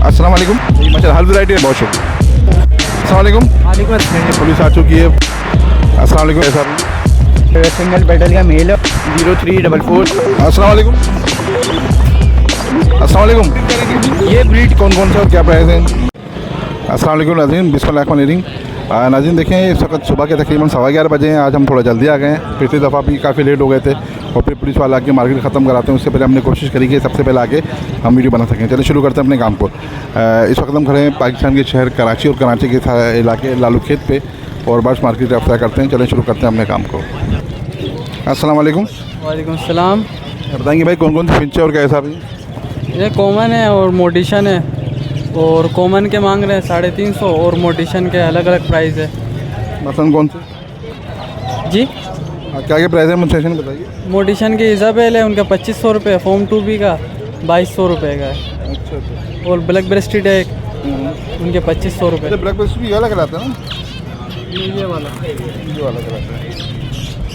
अस्सलाम वालेकुम। माशाल्लाह हर वैरायटी है, बहुत शुक्रिया। अस्सलाम वालेकुम। वालेकुम अस्सलाम। पुलिस आ चुकी है। अस्सलाम वालेकुम सर। सिंगल पेडल का मेल 0344। अस्सलाम वालेकुम। अस्सलाम वालेकुम। ये ब्रीड कौन कौन सा और क्या प्राइस है? अस्सलाम वालेकुम नाज़रीन, बिस्मिल्लाहिर्रहमानिर्रहीम। नाज़रीन देखें, इस वक्त सुबह के तकरीबन 11:15 बजे हैं। आज हम थोड़ा जल्दी आ गए हैं, पिछली दफ़ा भी काफ़ी लेट हो गए थे और फिर पुलिस वाले आके मार्केट ख़त्म कराते हैं। उससे पहले हमने कोशिश करी कि सबसे पहले आके हम वीडियो बना सकें। चलिए शुरू करते हैं अपने काम को। इस वक्त हम खड़े हैं पाकिस्तान के शहर कराची और कराची के इलाके लालू खेत पे और बर्ड्स मार्केट रफ्ता करते हैं। चलिए शुरू करते हैं अपने काम को। अस्सलाम वालेकुम। वालेकुम सलाम। बताएंगे भाई कौन कौन सी फिंच है और क्या हिसाब है? ये कॉमन है और मोडिशन है, और कॉमन के मांग रहे हैं 350 और मोडिशन के अलग अलग प्राइस है। मसलन कौन से? जी, क्या क्या प्राइस है मुझे बताइए। मोडिशन की इजाबेल है, उनका 2500 रुपये, फॉर्म 2B का 2200 रुपये का है। अच्छा। और ब्लैक ब्रेस्टेड है उनके 2500 रुपये। ब्लैक ब्रेस्ट भी ये वाला कहलाता है ना? ये वाला कहलाता है,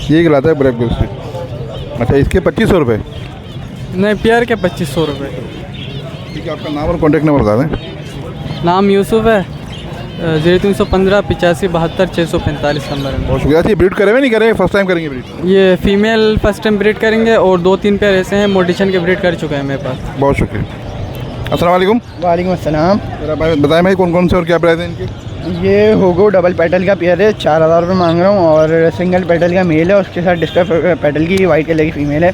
ये कहलाता है ब्लैक ब्रेस्ट। अच्छा, इसके 2500 रुपये? नहीं, पेयर के 2500 रुपये। ठीक है, आपका नाम और कॉन्टैक्ट नंबर बता दें। नाम यूसुफ है, 0315 85 72 645 नंबर है। बहुत शुक्रिया। अच्छा, ब्रीड करे हुए नहीं करे, फर्स्ट टाइम करेंगे ब्रीड? ये फीमेल फर्स्ट टाइम ब्रीड करेंगे और 2-3 पेयर ऐसे हैं मोडिशन के ब्रीड कर चुके हैं मेरे पास। बहुत शुक्रिया। अस्सलाम वालेकुम। वालेकुम अस्सलाम। मेरा भाई बताएं भाई कौन कौन से और क्या प्राइस है इनके? ये होगो डबल पेडल का पेयर है, 4000 रुपये मांग रहा हूँ, और सिंगल पेडल का मेल है, उसके साथ डिस्टर्ब पेडल की वाइट कलर की फीमेल है,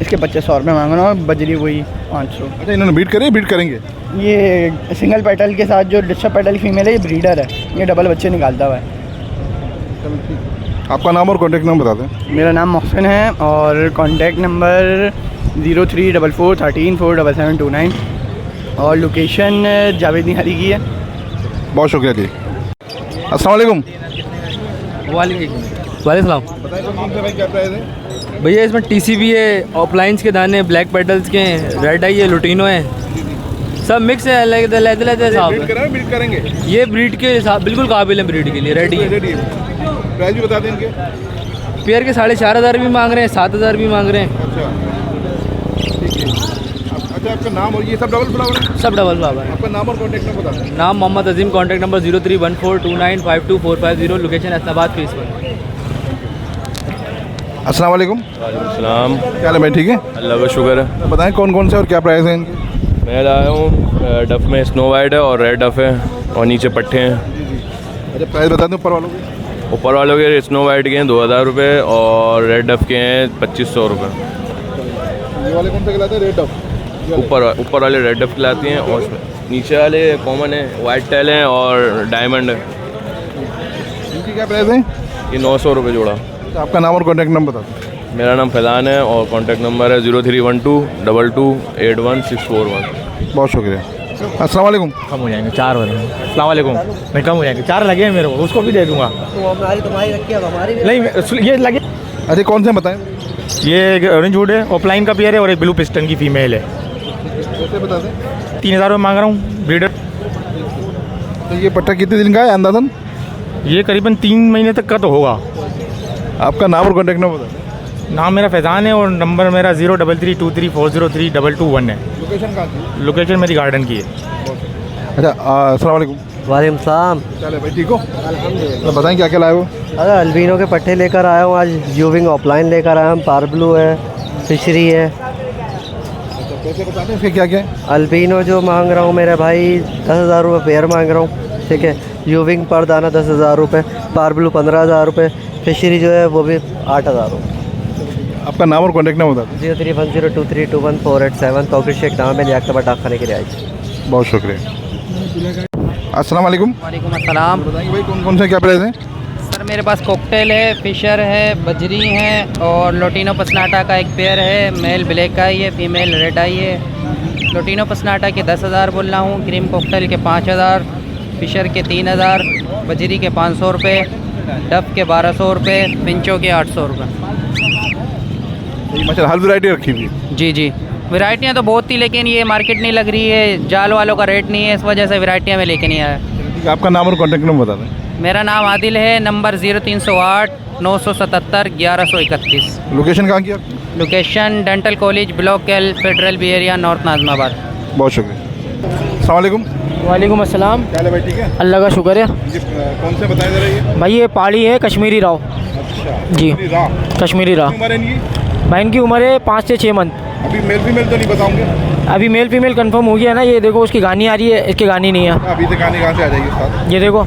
इसके 2500 रुपये मांग रहा हूँ। बजरी वही 500। अच्छा, इन्होंने ब्रीड करे, ब्रीड करेंगे? ये सिंगल पेडल के साथ जो डिस्टर्ब पेडल की फीमेल है ये ब्रीडर है, ये डबल बच्चे निकालता हुआ है। चलो ठीक। आपका नाम और कॉन्टैक्ट नंबर बता दें। मेरा नाम मोहसिन है और कॉन्टैक्ट नंबर 0344 13 47729 और लोकेशन जावेद निहारी की है। बहुत शुक्रिया जी। अस्सलाम वालेकुम। वालेकुम। बताइए कौन कौन से भाई क्या प्राइस है? भैया इसमें TCB है, ऑफलाइंस के दाने, ब्लैक पेडल्स के हैं, रेड आई है, लुटिनो है, सब मिक्स है। लेते साहब ब्रीड करेंगे? ये ब्रीड के हिसाब बिल्कुल काबिल है, ब्रीड के लिए रेडी है। प्राइस भी बता दें इनके। पेयर के 4500 भी मांग रहे हैं, 7000 भी मांग रहे हैं। अच्छा ठीक है। अच्छा, आपका नाम और ये सब डबल फ्लावर है? सब डबल फ्लावर है। आपका नाम और कॉन्टैक्ट नंबर बता दें। नाम Mohammad Azeem, contact number 0314295245 location Islamabad फीस पर। अस्सलाम वालेकुम। सलाम। क्या हाल है भाई, ठीक है? अल्लाह का शुक्र है। बताएं कौन कौन से और क्या प्राइस है इनके? मैं लाया हूँ डफ में स्नो वाइट है और रेड डफ है और नीचे पट्टे हैं। अच्छा, प्राइस बता दें ऊपर वालों के। ऊपर वालों के स्नो वाइट के हैं 2000 रुपये और रेड डफ के हैं 2500 रुपये। ये वाले कौन से खिलाते हैं? रेड डफ? ऊपर वाले रेड डफ खिलाती हैं और नीचे वाले कॉमन है, वाइट टेल हैं और डायमंड है। इनकी क्या प्राइस है? ये 900 रुपये जोड़ा। अच्छा, आपका नाम और कॉन्टैक्ट नंबर बता दें। मेरा नाम फैज़ान है और कॉन्टैक्ट नंबर है 0312 22 81641। बहुत शुक्रिया। अस्सलाम वालेकुम। कम हो जाएंगे 4 बजे। अस्सलाम वालेकुम। मैं कम हो जाएंगे, 4 लगे हैं मेरे को, उसको भी दे दूंगा। तो हमारी तुम्हारी रखी है, हमारी नहीं ये लगे। अच्छा, कौन से बताएं? ये एक ऑरेंज वुड है, ऑफलाइन का पेयर है, और एक ब्लू पिस्टन की फीमेल है। कैसे बता दें? 3000 रुपये मांग रहा हूँ ब्रीडर। तो ये पट्टा कितने दिन का है अंदाजन? ये करीबन 3 महीने तक का तो होगा। आपका नाम और कॉन्टैक्ट नंबर बता दें। नाम मेरा फैज़ान है और नंबर मेरा 033234032221 है। लोकेशन कहाँ की? लोकेशन मेरी गार्डन की है। अच्छा, अस्सलाम वालेकुम। वालेकुम सलाम। क्या हाल है भाई, ठीक हो? तो बताएं क्या क्या लाए हो? अरे अल्बिनो के पट्टे लेकर आया हूँ आज, यूविंग ऑफलाइन लेकर आया हूँ, पार ब्लू है, फिशरी है। अच्छा, कैसे बता दें इसके क्या क्या है? अल्बिनो जो मांग रहा हूँ मेरे भाई 10,000 रुपये पेयर मांग रहा हूँ, ठीक है। यूविंग पर दाना 10,000 रुपये, पार ब्लू 15,000 रुपये, फिशरी जो है वो भी 8,000 रुपये। आपका नाम और कॉन्टैक्ट नंबर बता दें। 0310232147 तौकीर शेख नाम है, लियाकत डाकखाने की रिहाइश। बहुत शुक्रिया। अस्सलाम वालेकुम। वालेकुम अस्सलाम। बताएंगे भाई कौन कौन से क्या प्राइस है? सर मेरे पास कॉकटेल है, फिशर है, बजरी है और लोटिनो पसनाटा का एक पेयर है, मेल ब्लैक आई है, फीमेल रेड आई है। लोटिनो पसनाटा के 10,000 बोल रहा हूँ, क्रीम कॉकटेल के 5,000, फिशर के 3,000, बजरी के 500 रुपये, डफ के 1200 रुपये, पिंचो के 800 रुपये। अच्छा, हर वैरायटी रखी हुई है? जी जी, वैरायटियाँ तो बहुत थी लेकिन ये मार्केट नहीं लग रही है, जाल वालों का रेट नहीं है, इस वजह से वैरायटियाँ में लेके नहीं आया। ठीक है, आपका नाम और कॉन्टैक्ट नंबर बता दें। मेरा नाम आदिल है, नंबर 0308 977 1131। लोकेशन कहाँ की आप? Location dental college block L, federal B area, north Nazimabad. बहुत शुक्रिया। अस्सलाम वालेकुम। वालेकुम अस्सलाम। क्या हाल है भाई, ठीक है? अल्लाह का शुक्र है। जी कौन से बताए ज़रा ये? भाई ये पहाड़ी है कश्मीरी राव। अच्छा जी। राह कश्मीरी राव। उम्र है इनकी? भाई इनकी उम्र है 5 से 6 मंथ। अभी मेल फीमेल तो नहीं बताऊंगे। अभी मेल फीमेल कंफर्म हो गया ना। ये देखो उसकी गानी आ रही है, इसकी गानी नहीं है। अभी से कहानी कहाँ से आ जाएगी साथ? ये देखो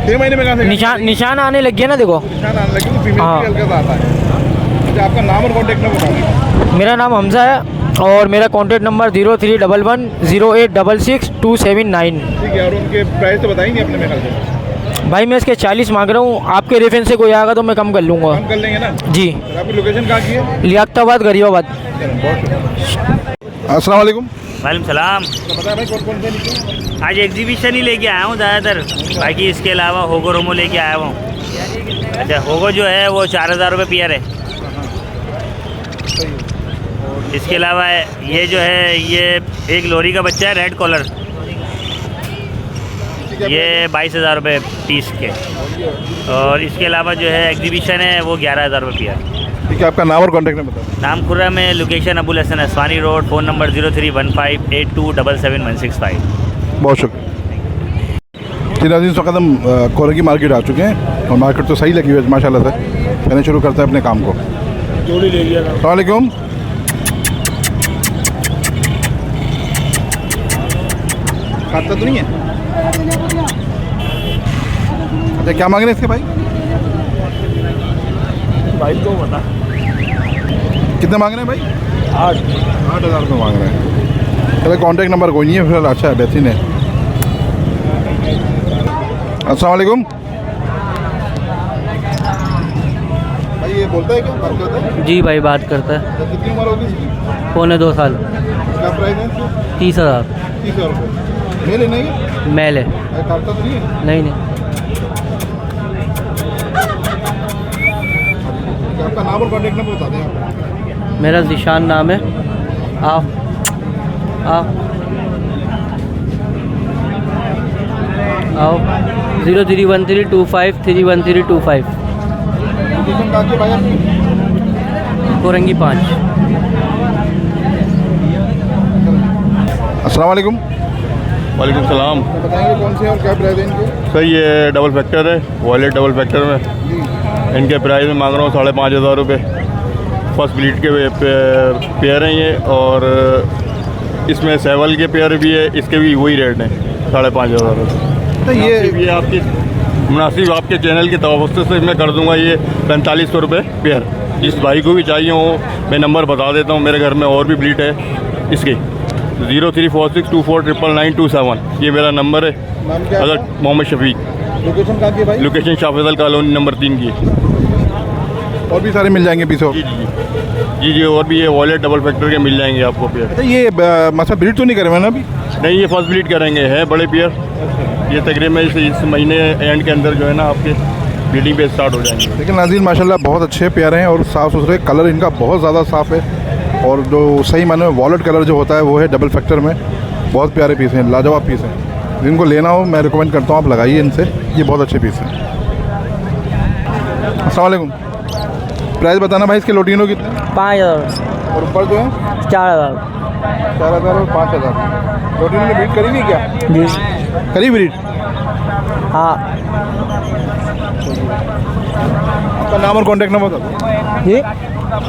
6 महीने में कहाँ से निशान आने लग गया ना, देखो निशान आने लगे तो फीमेल हाँ। की हल्का सा आता है। अच्छा आपका नाम और कॉन्टेक्ट नंबर बताओ। मेरा नाम हमजा है और मेरा कॉन्टेक्ट नंबर 0311086279। ठीक है, और उनके प्राइस तो बताएंगे अपने में ख्याल से। भाई मैं इसके 40 मांग रहा हूँ। आपके रेफरेंस से कोई आएगा तो मैं कम कर लूँगा। कम कर लेंगे ना? जी। तो आपकी लोकेशन कहाँ की है? लियाकताबाद गरीबाबाद। अस्सलाम वालेकुम। वालेकुम सलाम। तो बताया भाई कौन कौन से नीचे? आज एग्जीबिशन ही लेके आया हूँ ज़्यादातर, बाकी इसके अलावा होगो रोमो लेके आया हूँ। अच्छा होगो जो है वो 4000 रुपये पेयर है। इसके अलावा ये जो है ये एक लोरी का बच्चा है रेड कॉलर, ये 22,000 रुपये पीस के। और इसके अलावा जो है एग्जीबिशन है वो 11,000 रुपये पेयर। ठीक है, आपका नाम और कॉन्टेक्ट नंबर बताओ। नाम खुर्रम है, location Abul Hasan Aswani road, phone number 031582777165। बहुत शुक्रिया। जी नाज़रीन, इस वक्त हम कोरंगी मार्केट आ चुके हैं और मार्केट तो सही लगी हुई है माशाल्लाह से। पहले शुरू करते हैं अपने काम को। अस्सलाम वालेकुम। खाता तो नहीं है? अच्छा क्या मांग रहे हैं इसके भाई? भाई को बता। कितने मांग रहे हैं भाई? 8,000 रुपये मांग रहे हैं। चलो कॉन्टेक्ट नंबर कोई नहीं है फिर। अच्छा है, बेहतरीन है। अस्सलाम वालेकुम। भाई ये बोलता है क्या, बात करता है? जी भाई बात करता है। तो कितनी उम्र होगी इसकी? 2.25 साल। क्या प्राइस है? 30,000। 30,000 रुपये। मेल है नहीं? मेल है। काटता तो नहीं है? नहीं नहीं। आपका नाम और कॉन्टेक्ट नंबर बता दें आप। मेरा ज़िशान नाम है। आओ आओ 031325311325। लोकेशन कहाँ की भाई आपकी? कोरंगी 5। अस्सलाम वालेकुम। वालेकुम सलाम। तो बताएंगे कौन से और क्या प्राइस है इनके? सर ये डबल फैक्टर है, वॉलेट डबल फैक्टर में। इनके प्राइस में मांग रहा हूँ 5,500 रुपये। फर्स्ट ब्रीड के पेयर हैं ये, और इसमें सेवल के पेयर भी है, इसके भी वही रेट हैं 5,500 रुपये। तो ये आपकी मुनासिब आपके चैनल की तवज्जो से मैं कर दूंगा ये 4500 रुपये पेयर। जिस भाई को भी चाहिए हो मैं नंबर बता देता हूँ, मेरे घर में और भी ब्रीड है इसकी। 0346249927 ये मेरा नंबर है। नाम क्या है? हज़रत मोहम्मद शफीक। लोकेशन कहाँ की है भाई? Location Shah Faisal colony number 3 की। और भी सारे मिल जाएंगे पीछे। जी और भी ये वॉलेट डबल फैक्टर के मिल जाएंगे आपको पेयर। अच्छा ये मतलब ब्रीड तो नहीं करे मैंने अभी? नहीं ये फर्स्ट ब्रीड करेंगे, है बड़े पेयर। ये तकरीबन इस महीने एंड के अंदर जो है ना आपके ब्रीडिंग पे स्टार्ट हो जाएंगे। लेकिन नाज़रीन माशाल्लाह बहुत अच्छे प्यारे हैं और साफ़ सुथरे। कलर इनका बहुत ज़्यादा साफ़ है और जो सही माने में वॉलेट कलर जो होता है वो है डबल फैक्टर में। बहुत प्यारे पीस हैं, लाजवाब पीस हैं। जिनको लेना हो मैं रिकमेंड करता हूँ आप लगाइए इनसे, ये बहुत अच्छे पीस हैं। अस्सलाम वालेकुम। प्राइस बताना भाई इसके लोटिनो कितने? 5,000। और ऊपर जो है 4,000। 4,000 और 5,000। लोटिनो ने ब्रीड करेंगी क्या? जी करी ब्रीड? हाँ आपका नाम और कॉन्टेक्ट नंबर बता दो। जी।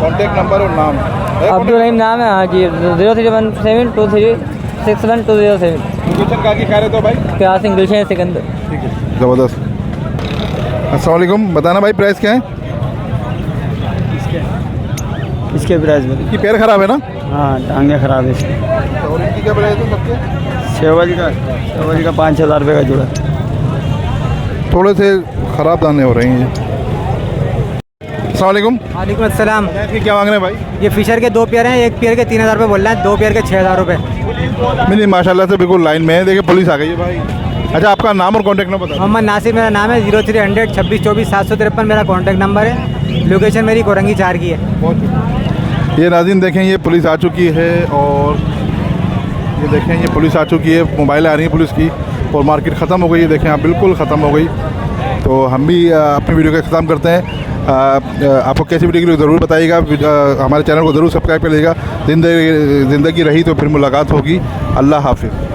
कॉन्टेक्ट नंबर और नाम है? अब्दुल रहीम नाम है। हाँ जी 0317236207। लोकेशन कहाँ की कह रहे तो भाई? क्या सिंगल है सिकंदर। ठीक है, ज़बरदस्त। अस्सलाम वालेकुम। बताना भाई प्राइस क्या है? इसके प्राइस में इसकी पैर ख़राब है ना? हाँ टांगे ख़राब है इसकी। और इनकी क्या प्राइस है सबके? सेवल का 5,000 रुपये का जुड़ा। थोड़े से ख़राब दाने हो रहे हैं ये। अस्सलाम वालेकुम। वालेकुम अस्सलाम। इसकी क्या मांग रहे हैं भाई? ये फिशर के 2 पेयर हैं। एक पेयर के 3,000 रुपये बोल रहे हैं, 2 पेयर के 6,000 रुपये। नहीं माशाल्लाह से बिल्कुल लाइन में है। देखिए पुलिस आ गई है भाई। अच्छा आपका नाम और कॉन्टेक्ट नंबर बता। मोहम्मद नासिर मेरा नाम है। 0300 2624 753 मेरा कॉन्टैक्ट नंबर है। लोकेशन मेरी कोरंगी 4 की है। ये नाज़रीन देखें ये पुलिस आ चुकी है और ये देखें ये पुलिस आ चुकी है। मोबाइल आ रही है पुलिस की और मार्केट ख़त्म हो गई है। देखें आप बिल्कुल ख़त्म हो गई। तो हम भी अपनी वीडियो का ख़त्म करते हैं। आपको कैसी वीडियो के लिए ज़रूर बताइएगा। हमारे चैनल को ज़रूर सब्सक्राइब करिएगा। ज़िंदगी रही तो फिर मुलाकात होगी। अल्लाह हाफिज़।